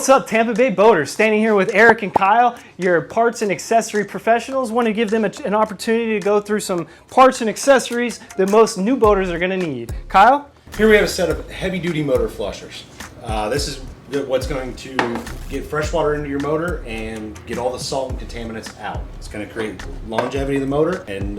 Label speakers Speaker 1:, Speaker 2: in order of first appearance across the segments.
Speaker 1: What's up, Tampa Bay boaters? Standing here with Eric and Kyle, your parts and accessory professionals. Want to give them an opportunity to go through some parts and accessories that most new boaters are going to need. Kyle?
Speaker 2: Here we have a set of heavy-duty motor flushers. This is what's going to get fresh water into your motor and get all the salt and contaminants out. It's going to create longevity of the motor and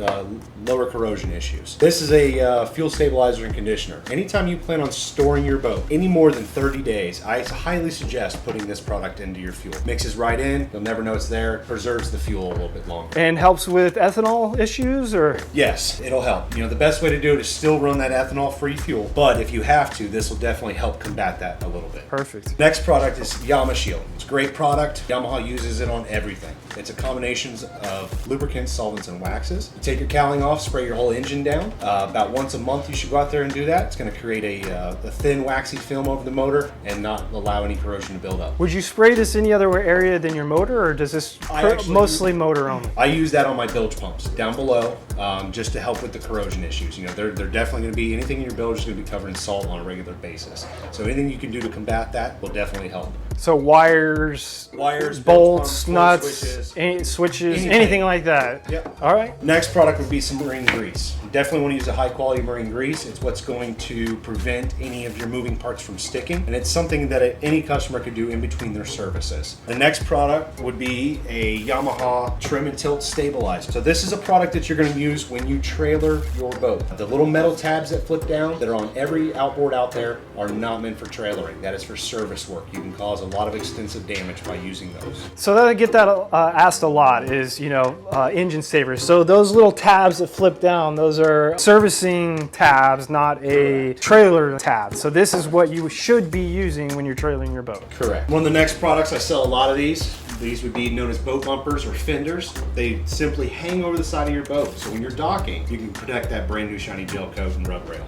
Speaker 2: lower corrosion issues. This is a fuel stabilizer and conditioner. Anytime you plan on storing your boat any more than 30 days, I highly suggest putting this product into your fuel. Mixes right in, you'll never know it's there, preserves the fuel a little bit longer.
Speaker 1: And helps with ethanol issues, or?
Speaker 2: Yes, it'll help. You know, the best way to do it is still run that ethanol-free fuel, but if you have to, this will definitely help combat that a little bit.
Speaker 1: Perfect.
Speaker 2: Next product is Yamaha Shield. It's a great product. Yamaha uses it on everything. It's a combination of lubricants, solvents, and waxes. You take your cowling off, spray your whole engine down. About once a month you should go out there and do that. It's going to create a thin, waxy film over the motor and not allow any corrosion to build up.
Speaker 1: Would you spray this any other area than your motor, or does this mostly motor only?
Speaker 2: I use that on my bilge pumps down below just to help with the corrosion issues. You know, they're definitely going to be, anything in your bilge is going to be covered in salt on a regular basis. So anything you can do to combat that will definitely help.
Speaker 1: So wires, bolts, nuts, switches, anything like that.
Speaker 2: Yep.
Speaker 1: All right.
Speaker 2: Next product would be some marine grease. You definitely want to use a high quality marine grease. It's what's going to prevent any of your moving parts from sticking, and it's something that any customer could do in between their services. The next product would be a Yamaha trim and tilt stabilizer. So this is a product that you're going to use when you trailer your boat. The little metal tabs that flip down that are on every outboard out there are not meant for trailering. That is for service work. You can cause a lot of extensive damage by using those.
Speaker 1: So that I get that asked a lot is, engine savers. So those little tabs that flip down, those are servicing tabs, not a trailer tab. So this is what you should be using when you're trailing your boat.
Speaker 2: Correct. One of the next products, I sell a lot of these. These would be known as boat bumpers or fenders. They simply hang over the side of your boat. So when you're docking, you can protect that brand new shiny gel coat and rub rail.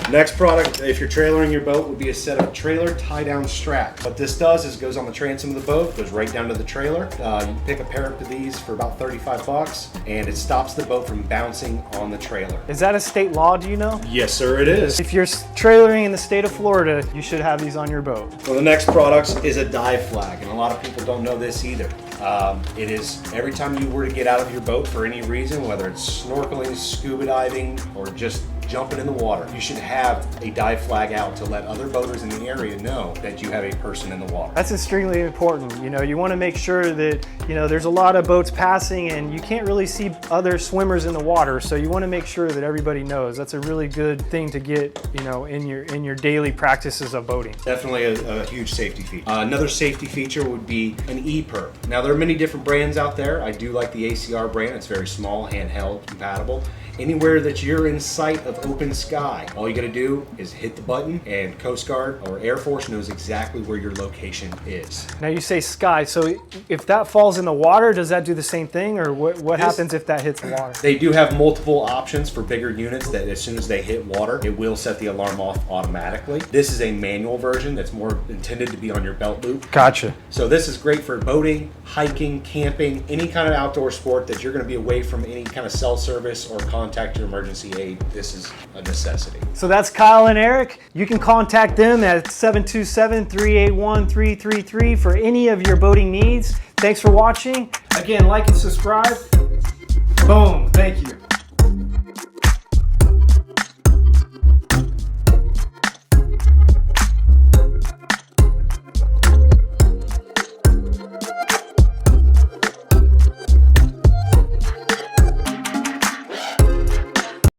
Speaker 2: Next product, if you're trailering your boat, would be a set of trailer tie-down straps. What this does is it goes on the transom of the boat, goes right down to the trailer. You can pick a pair of these for about 35 bucks, and it stops the boat from bouncing on the trailer.
Speaker 1: Is that a state law, do you know?
Speaker 2: Yes, sir, it is.
Speaker 1: If you're trailering in the state of Florida, you should have these on your boat.
Speaker 2: Well, the next product is a dive flag, and a lot of people don't know this either. It is every time you were to get out of your boat for any reason, whether it's snorkeling, scuba diving, or just jumping in the water, you should have a dive flag out to let other boaters in the area know that you have a person in the water.
Speaker 1: That's extremely important. You want to make sure that, there's a lot of boats passing and you can't really see other swimmers in the water. So you want to make sure that everybody knows. That's a really good thing to get, in your daily practices of boating.
Speaker 2: Definitely a huge safety feature. Another safety feature would be an E-perp. Now there are many different brands out there. I do like the ACR brand. It's very small, handheld, compatible. Anywhere that you're in sight of open sky, all you gotta do is hit the button and Coast Guard or Air Force knows exactly where your location is.
Speaker 1: Now you say sky, so if that falls in the water, does that do the same thing, or what happens if that hits the water?
Speaker 2: They do have multiple options for bigger units that as soon as they hit water, it will set the alarm off automatically. This is a manual version that's more intended to be on your belt loop.
Speaker 1: Gotcha.
Speaker 2: So this is great for boating, hiking, camping, any kind of outdoor sport that you're gonna be away from any kind of cell service or contact your emergency aid. This is a necessity.
Speaker 1: So that's Kyle and Eric. You can contact them at 727-381-333 for any of your boating needs. Thanks for watching. Again, like and subscribe. Boom. Thank you.